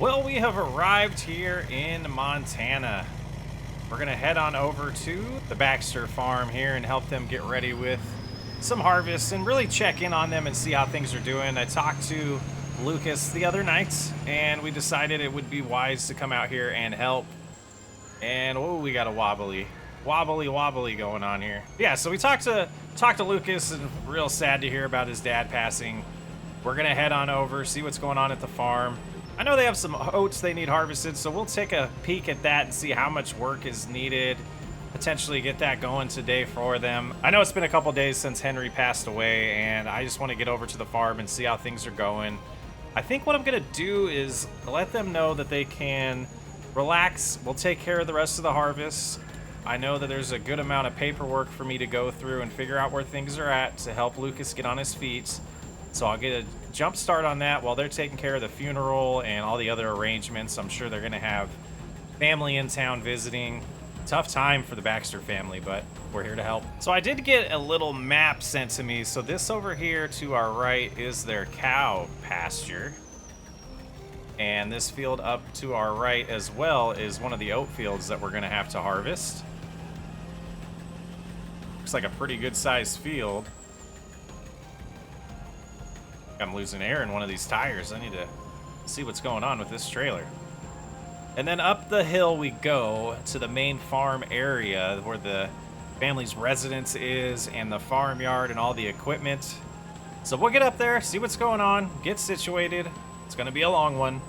Well, we have arrived here in Montana. We're gonna head on over to the Baxter farm here and help them get ready with some harvests and really check in on them and see how things are doing. I talked to Lucas the other night and we decided it would be wise to come out here and help. And oh, we got a wobbly going on here. Yeah, so we talked to Lucas, and real sad to hear about his dad passing. We're gonna head on over, see what's going on at the farm. I know they have some oats they need harvested, so we'll take a peek at that and see how much work is needed. Potentially get that going today for them. I know it's been a couple days since Henry passed away, and I just want to get over to the farm and see how things are going. I think what I'm gonna do is let them know that they can relax. We'll take care of the rest of the harvest. I know that there's a good amount of paperwork for me to go through and figure out where things are at to help Lucas get on his feet. So I'll get a jump start on that while they're taking care of the funeral and all the other arrangements. I'm sure they're gonna have family in town visiting. Tough time for the Baxter family, but we're here to help. So I did get a little map sent to me. So this over here to our right is their cow pasture. And this field up to our right as well is one of the oat fields that we're gonna have to harvest. Looks like a pretty good sized field. I'm losing air in one of these tires. I need to see what's going on with this trailer. And then up the hill we go to the main farm area where the family's residence is and the farmyard and all the equipment. So we'll get up there, see what's going on, get situated. It's going to be a long one.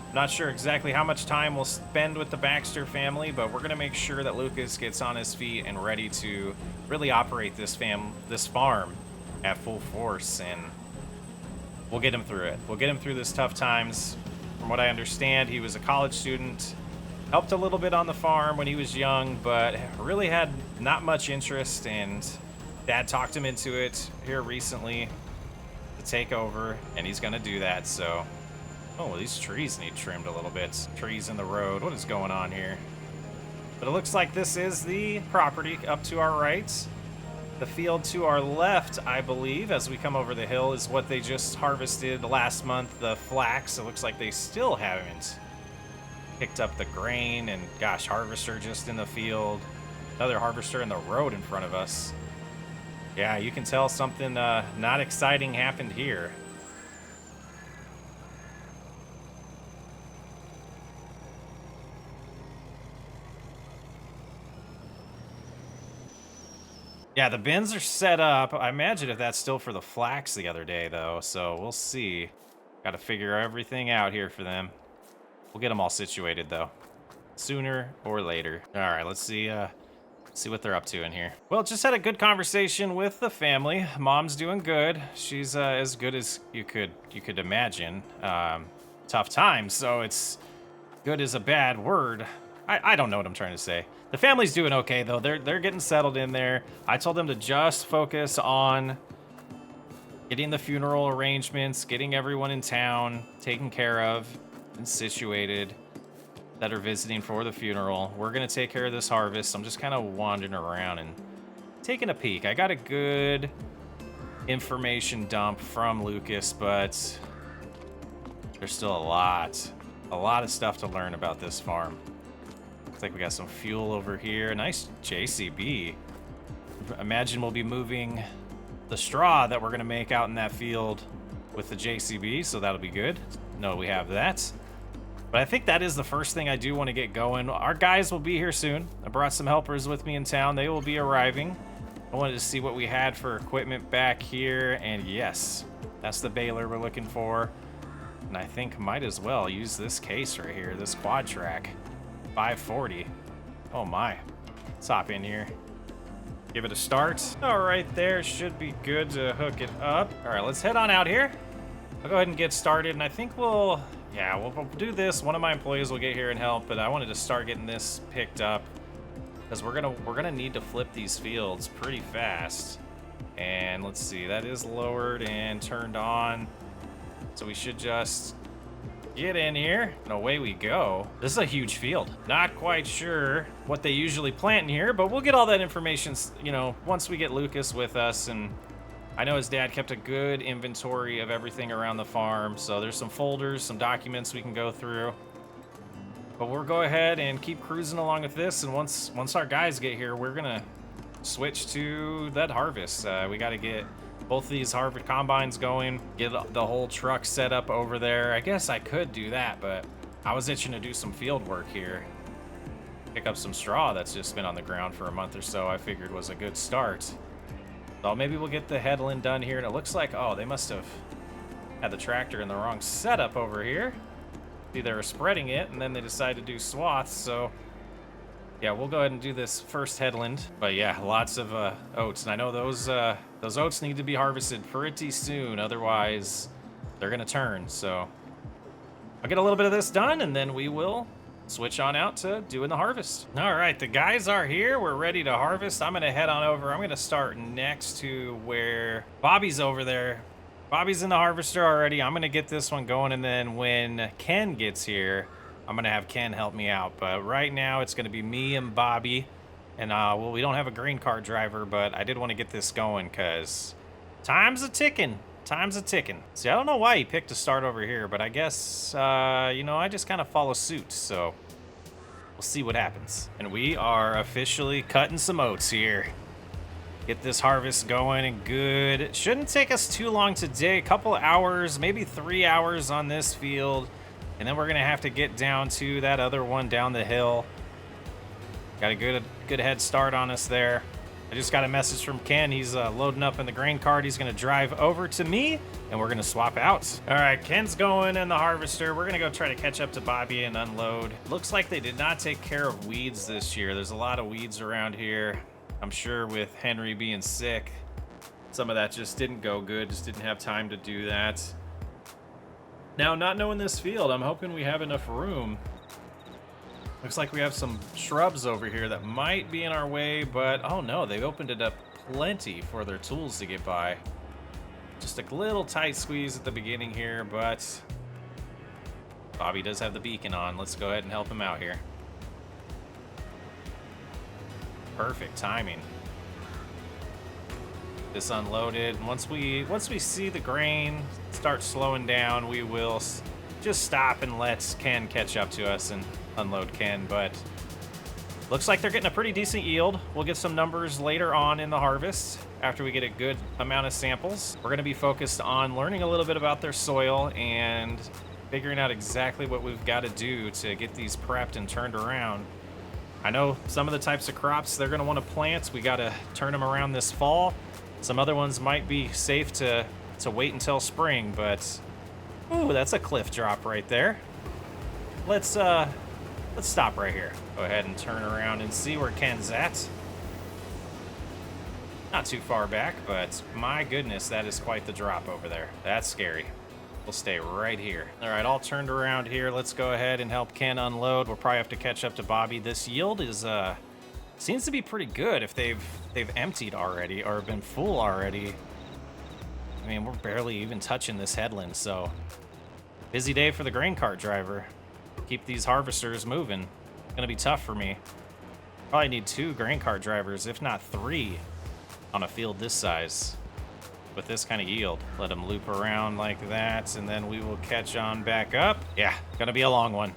I'm not sure exactly how much time we'll spend with the Baxter family, but we're going to make sure that Lucas gets on his feet and ready to really operate this farm at full force, and we'll get him through it. We'll get him through this tough times. From what I understand, he was a college student, helped a little bit on the farm when he was young, but really had not much interest, and Dad talked him into it here recently to take over, and he's gonna do that. So, oh, these trees need trimmed a little bit. Trees in the road, what is going on here? But it looks like this is the property up to our right. The field to our left, I believe, as we come over the hill, is what they just harvested last month, the flax. It looks like they still haven't picked up the grain, and gosh, harvester just in the field. Another harvester in the road in front of us. Yeah, you can tell something not exciting happened here. Yeah, the bins are set up. I imagine if that's still for the flax the other day, though, so we'll see. Got to figure everything out here for them. We'll get them all situated, though, sooner or later. All right, let's see what they're up to in here. Well, just had a good conversation with the family. Mom's doing good. She's as good as you could imagine. Tough times, so it's good as a bad word. I don't know what I'm trying to say. The family's doing okay, though. They're getting settled in there. I told them to just focus on getting the funeral arrangements, getting everyone in town taken care of and situated that are visiting for the funeral. We're going to take care of this harvest. I'm just kind of wandering around and taking a peek. I got a good information dump from Lucas, but there's still a lot of stuff to learn about this farm. Looks like we got some fuel over here. Nice JCB. Imagine we'll be moving the straw that we're gonna make out in that field with the JCB, so that'll be good. No, we have that. But I think that is the first thing I do want to get going. Our guys will be here soon. I brought some helpers with me in town. They will be arriving. I wanted to see what we had for equipment back here, and yes, that's the baler we're looking for. And I think might as well use this case right here, this quad track. 540. Oh my. Let's hop in here. Give it a start. All right, there should be good to hook it up. All right, let's head on out here. I'll go ahead and get started, and I think we'll do this. One of my employees will get here and help, but I wanted to start getting this picked up because we're gonna need to flip these fields pretty fast. And let's see, that is lowered and turned on, so we should just get in here and away we go. This is a huge field. Not quite sure what they usually plant in here, but we'll get all that information, you know, once we get Lucas with us and I know his dad kept a good inventory of everything around the farm, so there's some folders, some documents we can go through. But we'll go ahead and keep cruising along with this, and once our guys get here, we're gonna switch to that harvest. We got to get both of these harvest combines going, get the whole truck set up over there. I guess I could do that, but I was itching to do some field work here. Pick up some straw that's just been on the ground for a month or so, I figured was a good start. So maybe we'll get the headland done here, and it looks like, oh, they must have had the tractor in the wrong setup over here. See, they were spreading it, and then they decided to do swaths, so yeah, we'll go ahead and do this first headland. But yeah, lots of oats, and I know those oats need to be harvested pretty soon, otherwise they're gonna turn. So I'll get a little bit of this done, and then we will switch on out to doing the harvest. All right, the guys are here. We're ready to harvest. I'm gonna head on over. I'm gonna start next to where Bobby's over there. Bobby's in the harvester already. I'm gonna get this one going, and then when Ken gets here, I'm gonna have Ken help me out. But right now it's gonna be me and Bobby, and well, we don't have a green cart driver, but I did want to get this going because time's a ticking. Time's a ticking. See, I don't know why he picked to start over here, but I guess you know, I just kind of follow suit, so we'll see what happens. And we are officially cutting some oats here. Get this harvest going and good. It shouldn't take us too long today, a couple hours, maybe 3 hours on this field. And then we're gonna have to get down to that other one down the hill. Got a good head start on us there. I just got a message from Ken. He's loading up in the grain cart. He's gonna drive over to me, and we're gonna swap out. All right, Ken's going in the harvester. We're gonna go try to catch up to Bobby and unload. Looks like they did not take care of weeds this year. There's a lot of weeds around here. I'm sure with Henry being sick, some of that just didn't go good. Just didn't have time to do that. Now, not knowing this field, I'm hoping we have enough room. Looks like we have some shrubs over here that might be in our way, but oh no, they opened it up plenty for their tools to get by. Just a little tight squeeze at the beginning here, but Bobby does have the beacon on. Let's go ahead and help him out here. Perfect timing. This unloaded. Once we see the grain start slowing down, we will just stop and let Ken catch up to us and unload Ken. But looks like they're getting a pretty decent yield. We'll get some numbers later on in the harvest after we get a good amount of samples. We're going to be focused on learning a little bit about their soil and figuring out exactly what we've got to do to get these prepped and turned around. I know some of the types of crops they're going to want to plant, we got to turn them around this fall. Some other ones might be safe to wait until spring, but ooh, that's a cliff drop right there. Let's stop right here. Go ahead and turn around and see where Ken's at. Not too far back, but my goodness, that is quite the drop over there. That's scary. We'll stay right here. All right, all turned around here. Let's go ahead and help Ken unload. We'll probably have to catch up to Bobby. This yield is seems to be pretty good if they've emptied already or been full already. I mean, we're barely even touching this headland, so busy day for the grain cart driver. Keep these harvesters moving. It's gonna be tough for me. Probably need 2 grain cart drivers, if not 3, on a field this size with this kind of yield. Let them loop around like that, and then we will catch on back up. Yeah, gonna be a long one.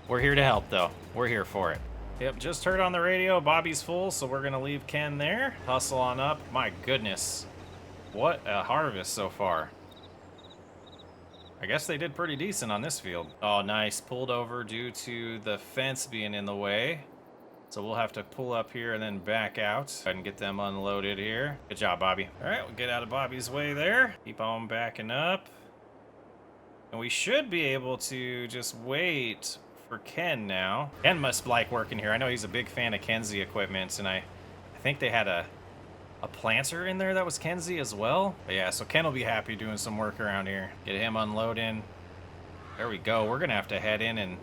We're here to help, though. We're here for it. Yep, just heard on the radio, Bobby's full, so we're gonna leave Ken there. Hustle on up. My goodness, what a harvest so far. I guess they did pretty decent on this field. Oh, nice. Pulled over due to the fence being in the way. So we'll have to pull up here and then back out and get them unloaded here. Good job, Bobby. All right, we'll get out of Bobby's way there. Keep on backing up. And we should be able to just wait for Ken now. Ken must like working here. I know he's a big fan of Kenzie equipment, and I think they had a planter in there that was Kenzie as well. But yeah, so Ken will be happy doing some work around here. Get him unloading. There we go. We're gonna have to head in and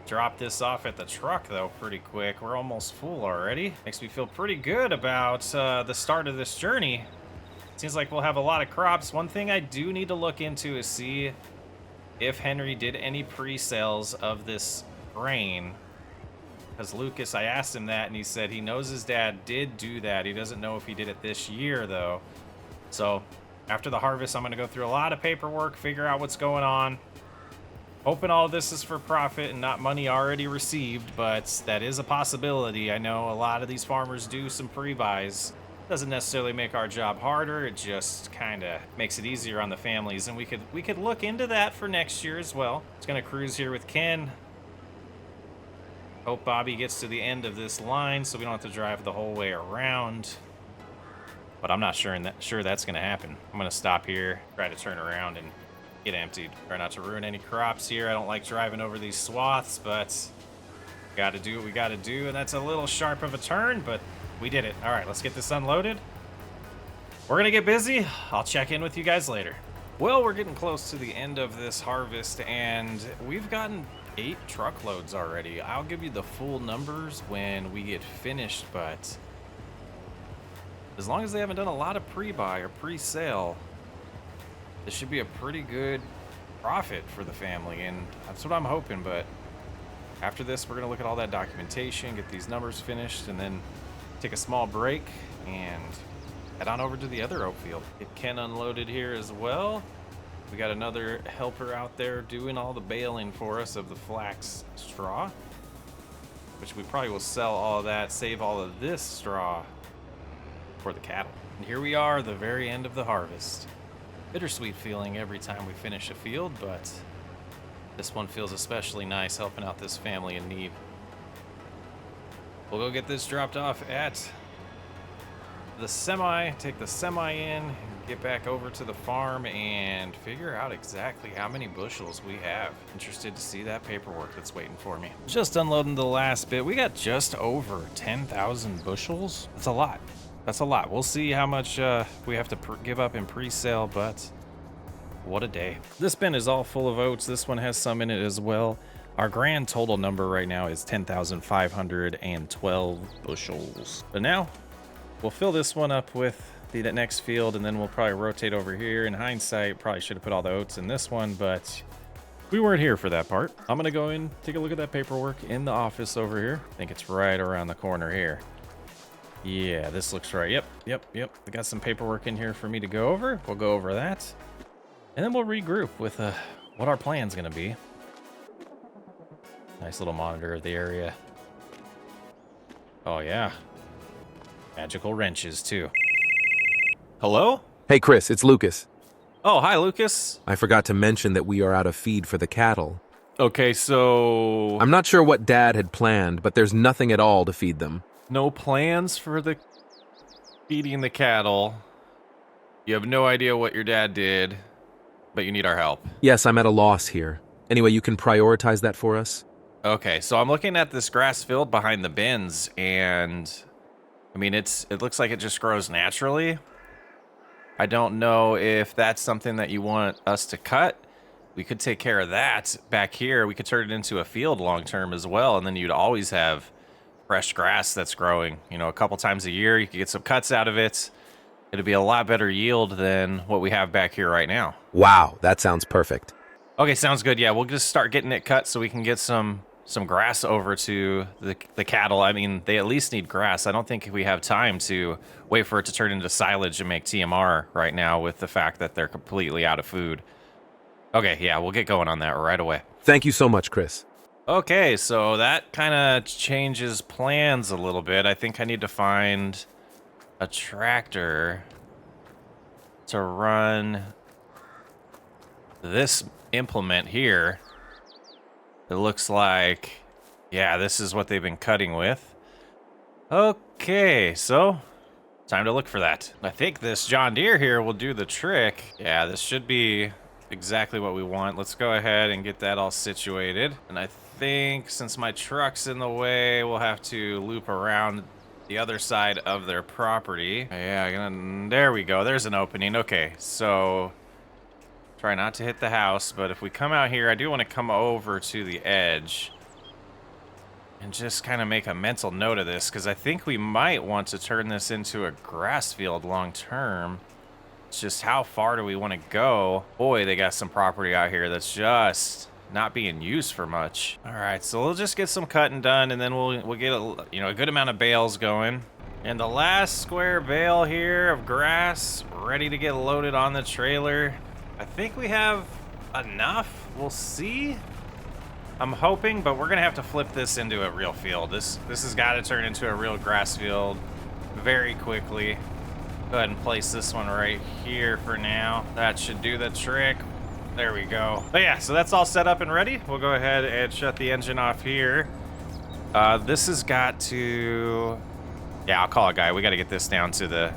drop this off at the truck though pretty quick. We're almost full already. Makes me feel pretty good about the start of this journey. Seems like we'll have a lot of crops. One thing I do need to look into is see if Henry did any pre-sales of this grain. Because Lucas, I asked him that, and he said he knows his dad did do that. He doesn't know if he did it this year, though. So after the harvest, I'm going to go through a lot of paperwork, figure out what's going on. Hoping all this is for profit and not money already received, but that is a possibility. I know a lot of these farmers do some pre-buys. Doesn't necessarily make our job harder. It just kind of makes it easier on the families, and we could look into that for next year as well. It's going to cruise here with Ken. Hope Bobby gets to the end of this line so we don't have to drive the whole way around. But I'm not sure that's going to happen. I'm going to stop here, try to turn around and get emptied. Try not to ruin any crops here. I don't like driving over these swaths, but got to do what we got to do, and that's a little sharp of a turn, but we did it. All right, let's get this unloaded. We're going to get busy. I'll check in with you guys later. Well, we're getting close to the end of this harvest, and we've gotten 8 truckloads already. I'll give you the full numbers when we get finished, but as long as they haven't done a lot of pre-buy or pre-sale, this should be a pretty good profit for the family, and that's what I'm hoping. But after this, we're going to look at all that documentation, get these numbers finished, and then take a small break and head on over to the other oat field. Get Ken unloaded here as well. We got another helper out there doing all the baling for us of the flax straw, which we probably will sell all of that, save all of this straw for the cattle. And here we are, the very end of the harvest. Bittersweet feeling every time we finish a field, but this one feels especially nice, helping out this family in need. We'll go get this dropped off at the semi, take the semi in, get back over to the farm and figure out exactly how many bushels we have. Interested to see that paperwork that's waiting for me. Just unloading the last bit. We got just over 10,000 bushels. That's a lot. That's a lot. We'll see how much we have to give up in pre-sale, but what a day. This bin is all full of oats. This one has some in it as well. Our grand total number right now is 10,512 bushels. But now we'll fill this one up with the next field, and then we'll probably rotate over here. In hindsight, probably should have put all the oats in this one, but we weren't here for that part. I'm gonna go in, take a look at that paperwork in the office over here. I think it's right around the corner here. Yeah, this looks right. Yep. I got some paperwork in here for me to go over. We'll go over that, and then we'll regroup with what our plan's gonna be. Nice little monitor of the area. Oh yeah. Magical wrenches too. Hello? Hey Chris, it's Lucas. Oh, hi Lucas. I forgot to mention that we are out of feed for the cattle. Okay, so I'm not sure what Dad had planned, but there's nothing at all to feed them. no plans for the feeding the cattle. You have no idea what your dad did, but you need our help. Yes, I'm at a loss here. Anyway, you can prioritize that for us? Okay, so I'm looking at this grass field behind the bins, and I mean, it looks like it just grows naturally. I don't know if that's something that you want us to cut. We could take care of that back here. We could turn it into a field long term as well, and then you'd always have fresh grass that's growing. You know, a couple times a year, you could get some cuts out of it. It'd be a lot better yield than what we have back here right now. Wow, that sounds perfect. Okay, sounds good. Yeah, we'll just start getting it cut so we can get some grass over to the cattle. I mean, they at least need grass. I don't think we have time to wait for it to turn into silage and make TMR right now with the fact that they're completely out of food. Okay, yeah, we'll get going on that right away. Thank you so much, Chris. Okay, so that kind of changes plans a little bit. I think I need to find a tractor to run this implement here. It looks like, yeah, this is what they've been cutting with. Okay, so time to look for that. I think this John Deere here will do the trick. Yeah, this should be exactly what we want. Let's go ahead and get that all situated. And I think since my truck's in the way, we'll have to loop around the other side of their property. Yeah, there we go. There's an opening. Okay, so try not to hit the house, but if we come out here, I do want to come over to the edge and just kind of make a mental note of this, because I think we might want to turn this into a grass field long term. It's just how far do we want to go? Boy, they got some property out here that's just not being used for much. All right, so we'll just get some cutting done, and then we'll get a good amount of bales going. And the last square bale here of grass ready to get loaded on the trailer. I think we have enough. We'll see. I'm hoping, but we're gonna have to flip this into a real field. This has got to turn into a real grass field very quickly. Go ahead and place this one right here for now. That should do the trick. There we go. But yeah, so that's all set up and ready. We'll go ahead and shut the engine off here. This has got to... Yeah, I'll call it, guy. We got to get this down to the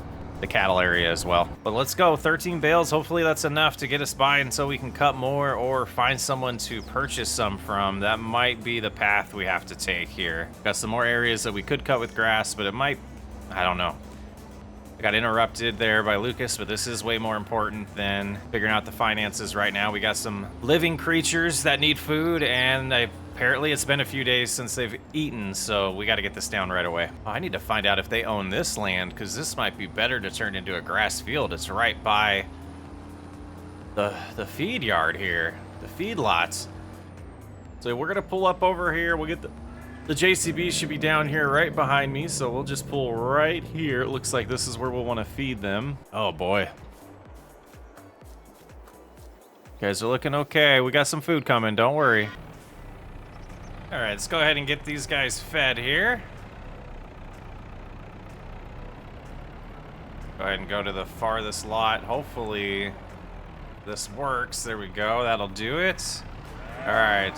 cattle area as well. But let's go. 13 bales. Hopefully that's enough to get us by until we can cut more or find someone to purchase some from. That might be the path we have to take here. Got some more areas that we could cut with grass, but it might... I don't know. I got interrupted there by Lucas, but this is way more important than figuring out the finances right now. We got some living creatures that need food, and apparently it's been a few days since they've eaten, so we got to get this down right away. Oh, I need to find out if they own this land, because this might be better to turn into a grass field. It's right by the feed yard here, the feed lots. So we're gonna pull up over here. We'll get the JCB should be down here right behind me, so we'll just pull right here. It looks like this is where we'll want to feed them. Oh boy. Guys are looking okay. We got some food coming, don't worry. All right, let's go ahead and get these guys fed here. Go ahead and go to the farthest lot. Hopefully this works. There we go, that'll do it. All right.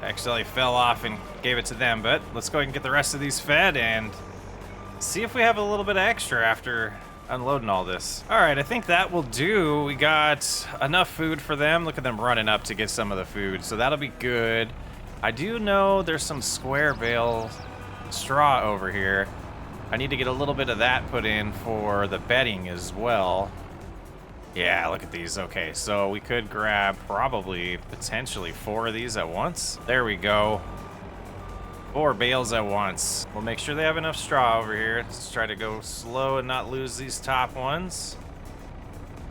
Actually fell off and gave it to them, but let's go ahead and get the rest of these fed and see if we have a little bit of extra after unloading all this. All right, I think that will do. We got enough food for them. Look at them running up to get some of the food, so that'll be good. I do know there's some square bale straw over here. I need to get a little bit of that put in for the bedding as well. Yeah, look at these. Okay, so we could grab probably potentially 4 of these at once. There we go. 4 bales at once. We'll make sure they have enough straw over here. Let's try to go slow and not lose these top ones.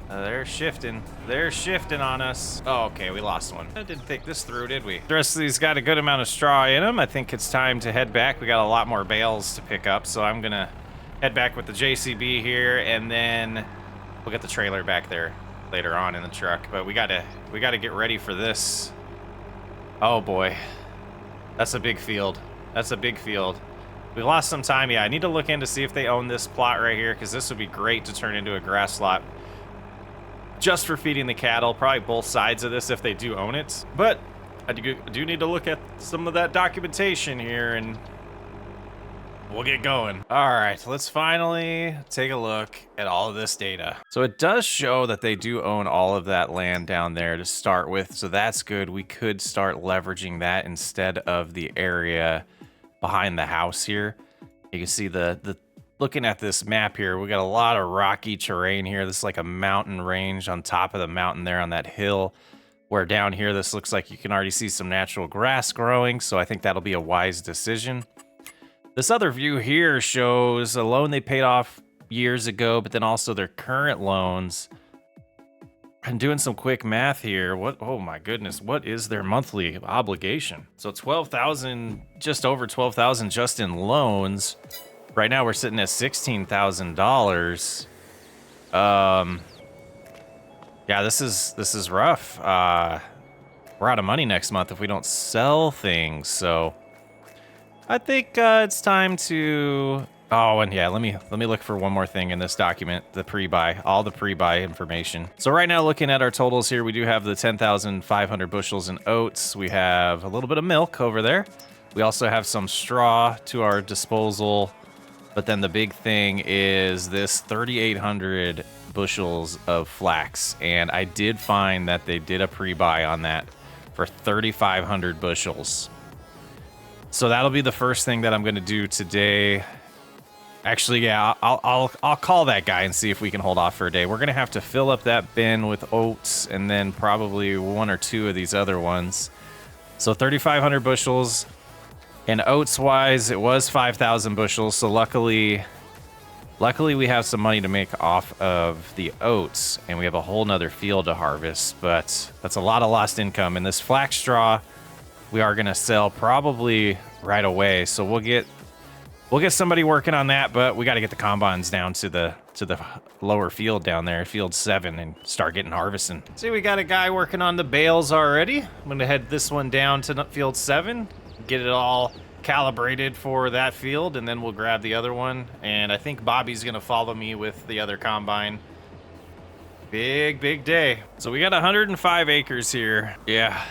They're shifting. They're shifting on us. Oh, okay, we lost one. I didn't think this through, did we? The rest of these got a good amount of straw in them. I think it's time to head back. We got a lot more bales to pick up, so I'm gonna head back with the JCB here, and then we'll get the trailer back there later on in the truck. But we gotta get ready for this. Oh boy, that's a big field. That's a big field. We lost some time. Yeah, I need to look in to see if they own this plot right here, because this would be great to turn into a grass lot just for feeding the cattle. Probably both sides of this if they do own it. But I do need to look at some of that documentation here, and we'll get going. All right, let's finally take a look at all of this data. So it does show that they do own all of that land down there to start with, so that's good. We could start leveraging that instead of the area behind the house here. You can see the looking at this map here, we got a lot of rocky terrain here. This is like a mountain range on top of the mountain there on that hill, where down here this looks like you can already see some natural grass growing, so I think that'll be a wise decision. This other view here shows a loan they paid off years ago, but then also their current loans. I'm doing some quick math here. Oh my goodness, what is their monthly obligation? So 12,000, just over 12,000 just in loans. Right now we're sitting at $16,000. Yeah, this is rough. We're out of money next month if we don't sell things, so I think it's time to... Oh, and yeah, let me look for one more thing in this document, the pre-buy, all the pre-buy information. So right now, looking at our totals here, we do have the 10,500 bushels in oats. We have a little bit of milk over there. We also have some straw to our disposal. But then the big thing is this 3,800 bushels of flax. And I did find that they did a pre-buy on that for 3,500 bushels. So that'll be the first thing that I'm going to do today. Actually, yeah, I'll call that guy and see if we can hold off for a day. We're going to have to fill up that bin with oats and then probably 1 or 2 of these other ones. So 3,500 bushels. And oats-wise, it was 5,000 bushels, so luckily we have some money to make off of the oats, and we have a whole nother field to harvest, but that's a lot of lost income. And this flax straw, we are going to sell probably right away, so we'll get we'll get somebody working on that, but we got to get the combines down to the lower field down there, field 7, and start getting harvesting. See, we got a guy working on the bales already. I'm gonna head this one down to field 7, get it all calibrated for that field, and then we'll grab the other one. And I think Bobby's gonna follow me with the other combine. Big day. So we got 105 acres here. Yeah,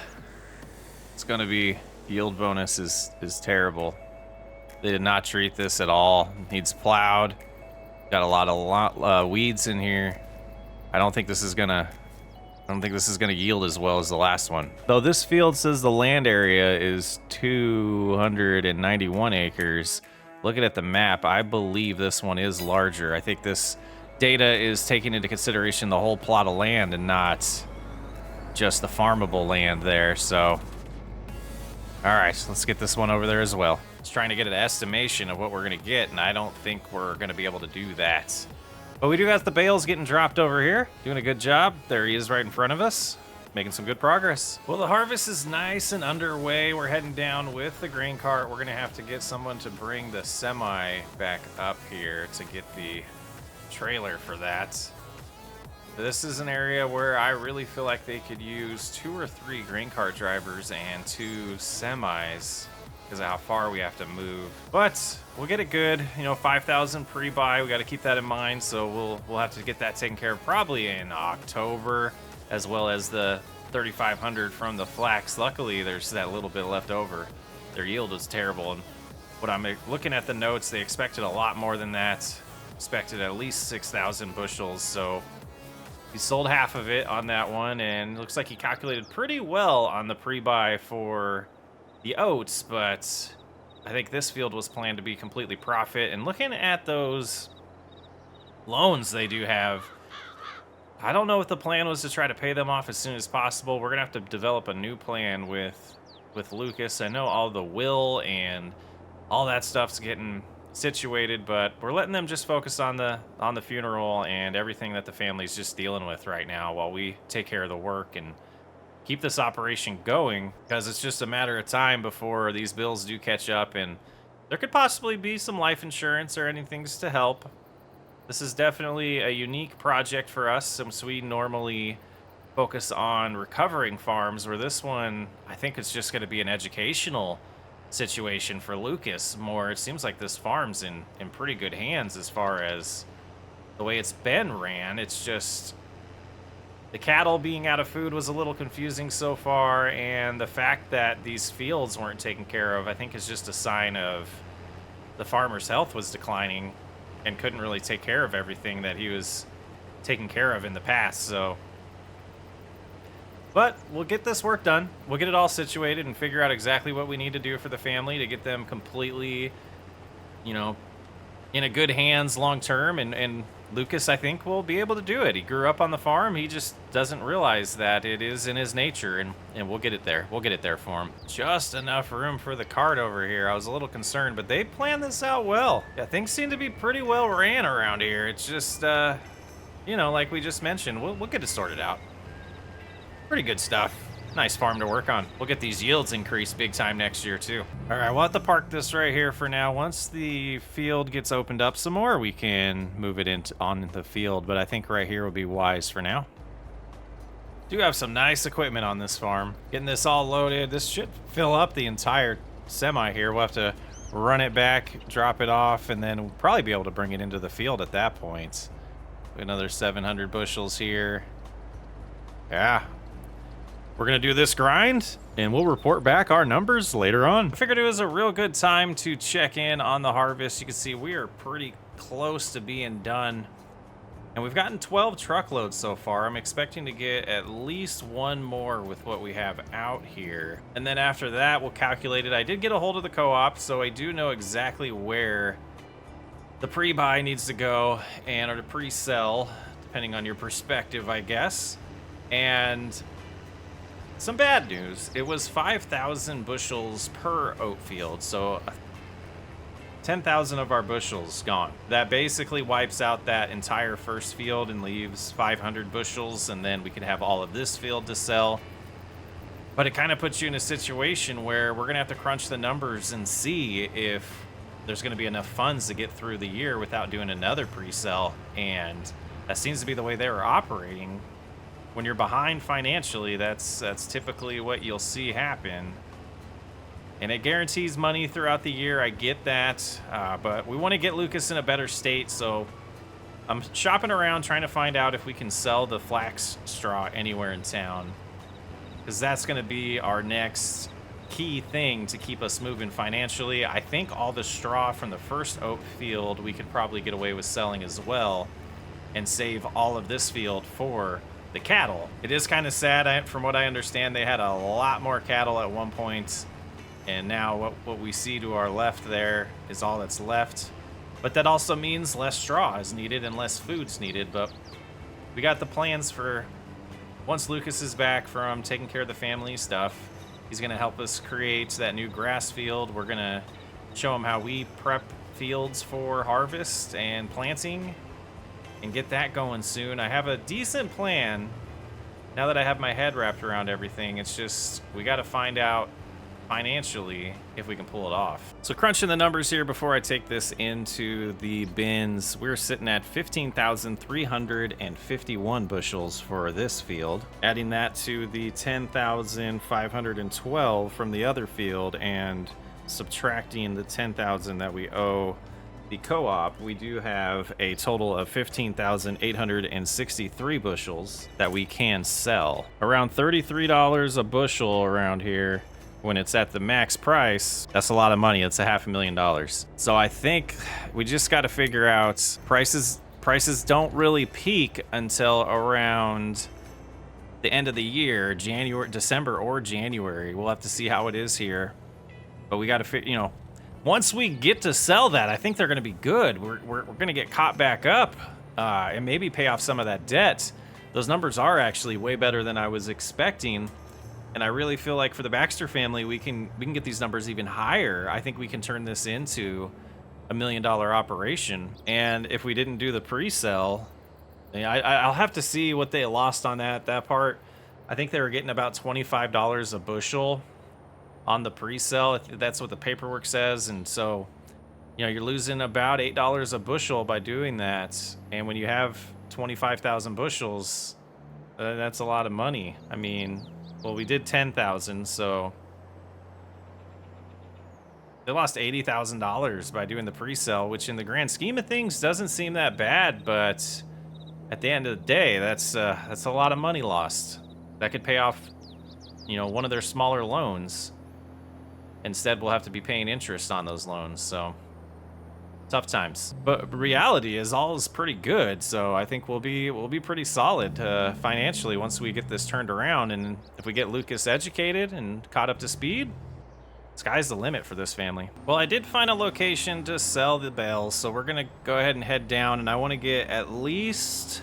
it's gonna be, yield bonus is terrible. They did not treat this at all. Needs plowed. Got a lot of weeds in here. I don't think this is gonna yield as well as the last one. Though this field says the land area is 291 acres. Looking at the map, I believe this one is larger. I think this data is taking into consideration the whole plot of land and not just the farmable land there. So, all right, so let's get this one over there as well. Just trying to get an estimation of what we're gonna get, and I don't think we're gonna be able to do that. But we do got the bales getting dropped over here. Doing a good job. There he is right in front of us. Making some good progress. Well, the harvest is nice and underway. We're heading down with the grain cart. We're gonna have to get someone to bring the semi back up here to get the trailer for that. This is an area where I really feel like they could use 2 or 3 grain cart drivers and 2 semis because of how far we have to move. But we'll get it good. You know, 5,000 pre-buy. We got to keep that in mind. So we'll have to get that taken care of probably in October, as well as the 3,500 from the flax. Luckily, there's that little bit left over. Their yield was terrible, and what I'm looking at the notes, they expected a lot more than that. Expected at least 6,000 bushels. So he sold half of it on that one, and it looks like he calculated pretty well on the pre-buy for the oats, but I think this field was planned to be completely profit. And looking at those loans they do have, I don't know if the plan was to try to pay them off as soon as possible. We're gonna have to develop a new plan with Lucas. I know all the will and all that stuff's getting situated, but we're letting them just focus on the funeral and everything that the family's just dealing with right now while we take care of the work and keep this operation going, because it's just a matter of time before these bills do catch up, and there could possibly be some life insurance or anything to help. This is definitely a unique project for us, since we normally focus on recovering farms, where this one, I think it's just going to be an educational situation for Lucas more. It seems like this farm's in pretty good hands as far as the way it's been ran. It's just the cattle being out of food was a little confusing so far, and the fact that these fields weren't taken care of, I think, is just a sign of the farmer's health was declining and couldn't really take care of everything that he was taking care of in the past. So, but we'll get this work done. We'll get it all situated and figure out exactly what we need to do for the family to get them completely, you know, in a good hands long term. And Lucas, I think, will be able to do it. He grew up on the farm. He just doesn't realize that it is in his nature, and we'll get it there. We'll get it there for him. Just enough room for the cart over here. I was a little concerned, but they planned this out well. Yeah, things seem to be pretty well ran around here. It's just, you know, like we just mentioned, we'll get it sorted out. Pretty good stuff. Nice farm to work on. We'll get these yields increased big time next year too. All right, we'll have to park this right here for now. Once the field gets opened up some more, we can move it on the field, but I think right here will be wise for now. Do have some nice equipment on this farm. Getting this all loaded. This should fill up the entire semi here. We'll have to run it back, drop it off, and then we'll probably be able to bring it into the field at that point. Another 700 bushels here. Yeah. We're going to do this grind, and we'll report back our numbers later on. I figured it was a real good time to check in on the harvest. You can see we are pretty close to being done, and we've gotten 12 truckloads so far. I'm expecting to get at least one more with what we have out here, and then after that, we'll calculate it. I did get a hold of the co-op, so I do know exactly where the pre-buy needs to go, and or the pre-sell, depending on your perspective, I guess. And some bad news, it was 5,000 bushels per oat field, so 10,000 of our bushels gone. That basically wipes out that entire first field and leaves 500 bushels, and then we can have all of this field to sell. But it kind of puts you in a situation where we're gonna have to crunch the numbers and see if there's going to be enough funds to get through the year without doing another pre-sale. And that seems to be the way they were operating. When you're behind financially, that's typically what you'll see happen. And it guarantees money throughout the year. I get that, but we want to get Lucas in a better state. So I'm shopping around trying to find out if we can sell the flax straw anywhere in town, because that's going to be our next key thing to keep us moving financially. I think all the straw from the first oat field we could probably get away with selling as well and save all of this field for the cattle. It is kind of sad. From what I understand, they had a lot more cattle at one point, and now what we see to our left there is all that's left. But that also means less straw is needed and less food's needed. But we got the plans for once Lucas is back from taking care of the family stuff. He's going to help us create that new grass field. We're going to show him how we prep fields for harvest and planting and get that going soon. I have a decent plan now that I have my head wrapped around everything. It's just we got to find out financially if we can pull it off. So crunching the numbers here before I take this into the bins, we're sitting at 15,351 bushels for this field. Adding that to the 10,512 from the other field and subtracting the 10,000 that we owe the co-op, we do have a total of 15,863 bushels that we can sell. Around $33 a bushel around here. When it's at the max price, that's a lot of money. It's $500,000. So I think we just got to figure out prices don't really peak until around the end of the year, December or January. We'll have to see how it is here. But we got to figure, once we get to sell that, I think they're going to be good. We're going to get caught back up and maybe pay off some of that debt. Those numbers are actually way better than I was expecting. And I really feel like for the Baxter family, we can get these numbers even higher. I think we can turn this into $1 million operation. And if we didn't do the pre-sale, I'll have to see what they lost on that part. I think they were getting about $25 a bushel on the pre-sale. That's what the paperwork says. And so, you're losing about $8 a bushel by doing that. And when you have 25,000 bushels, that's a lot of money. I mean, well, we did 10,000, so they lost $80,000 by doing the pre-sale, which in the grand scheme of things doesn't seem that bad, but at the end of the day, that's a lot of money lost. That could pay off, one of their smaller loans. Instead, we'll have to be paying interest on those loans, so tough times. But reality is all is pretty good, so I think we'll be pretty solid financially once we get this turned around. And if we get Lucas educated and caught up to speed, sky's the limit for this family. Well, I did find a location to sell the bales, so we're gonna go ahead and head down, and I want to get at least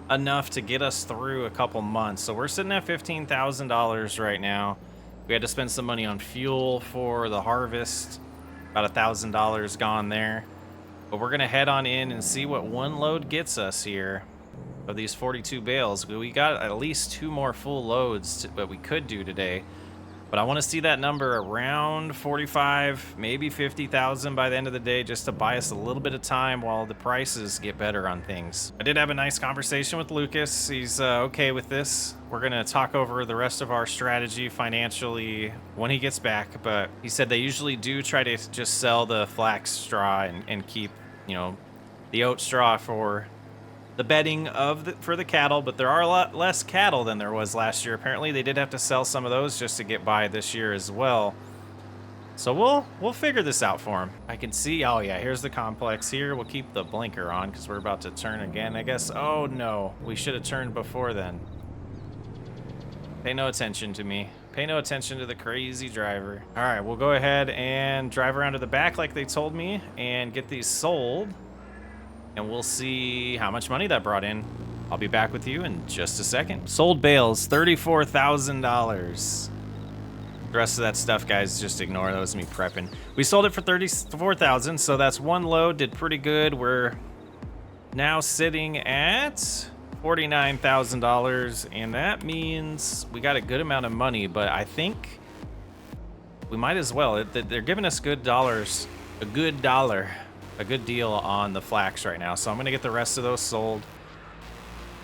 enough to get us through a couple months. So we're sitting at $15,000 right now. We had to spend some money on fuel for the harvest. About $1,000 gone there. But we're going to head on in and see what one load gets us here of these 42 bales. We got at least 2 more full loads that we could do today. But I want to see that number around 45, maybe 50,000 by the end of the day, just to buy us a little bit of time while the prices get better on things. I did have a nice conversation with Lucas. He's okay with this. We're going to talk over the rest of our strategy financially when he gets back. But he said they usually do try to just sell the flax straw and keep, the oat straw for the bedding for the cattle, but there are a lot less cattle than there was last year. Apparently they did have to sell some of those just to get by this year as well. So we'll figure this out for him. I can see, oh yeah, here's the complex here. We'll keep the blinker on because we're about to turn again, I guess. Oh no, we should have turned before then. Pay no attention to me. Pay no attention to the crazy driver. All right, we'll go ahead and drive around to the back like they told me and get these sold. And we'll see how much money that brought in. I'll be back with you in just a second. Sold bales, $34,000. The rest of that stuff, guys, just ignore. That was me prepping. We sold it for $34,000, so that's one load. Did pretty good. We're now sitting at $49,000, and that means we got a good amount of money, but I think we might as well. They're giving us good dollars a good dollar, a good deal on the flax right now. So I'm going to get the rest of those sold.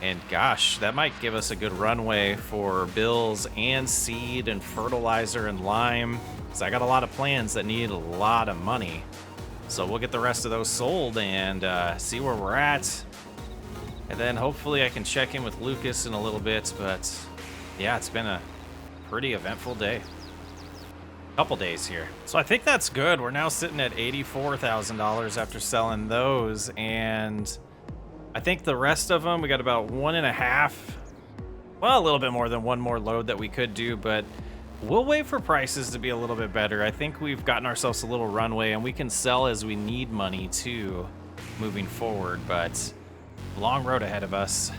And gosh, that might give us a good runway for bills and seed and fertilizer and lime. Because I got a lot of plants that need a lot of money. So we'll get the rest of those sold and see where we're at. And then hopefully I can check in with Lucas in a little bit. But yeah, it's been a pretty eventful day. Couple days here. So I think that's good. We're now sitting at $84,000 after selling those. And I think the rest of them, we got about 1.5. Well, a little bit more than one more load that we could do, but we'll wait for prices to be a little bit better. I think we've gotten ourselves a little runway and we can sell as we need money too moving forward, but long road ahead of us.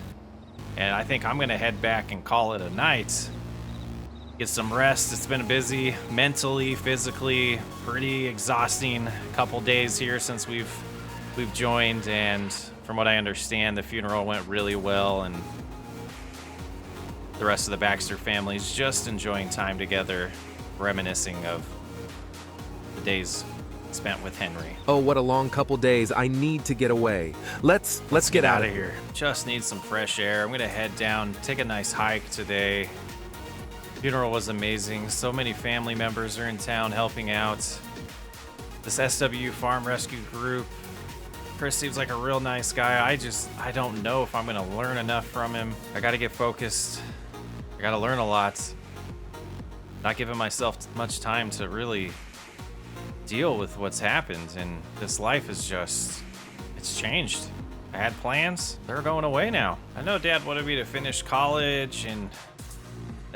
And I think I'm going to head back and call it a night. Get some rest. It's been a busy, mentally, physically, pretty exhausting couple days here since we've joined, and from what I understand, the funeral went really well, and the rest of the Baxter family's just enjoying time together, reminiscing of the days spent with Henry. Oh, what a long couple days. I need to get away. Let's get out of here. Just need some fresh air. I'm gonna head down, take a nice hike today. Funeral was amazing. So many family members are in town helping out. This SWU farm rescue group. Chris seems like a real nice guy. I don't know if I'm gonna learn enough from him. I gotta get focused. I gotta learn a lot. Not giving myself much time to really deal with what's happened, and this life is just, it's changed. I had plans, they're going away now. I know Dad wanted me to finish college and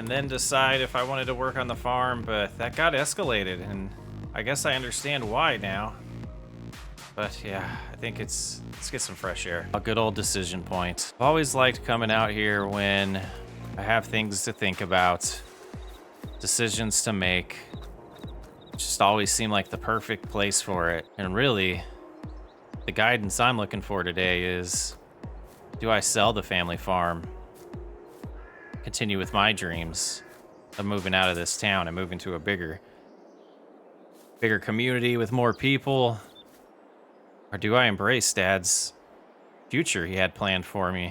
then decide if I wanted to work on the farm, but that got escalated, and I guess I understand why now. But yeah, I think let's get some fresh air. A good old decision point. I've always liked coming out here when I have things to think about, decisions to make. It just always seemed like the perfect place for it. And really, the guidance I'm looking for today is, do I sell the family farm? Continue with my dreams of moving out of this town and moving to a bigger community with more people? Or do I embrace Dad's future he had planned for me?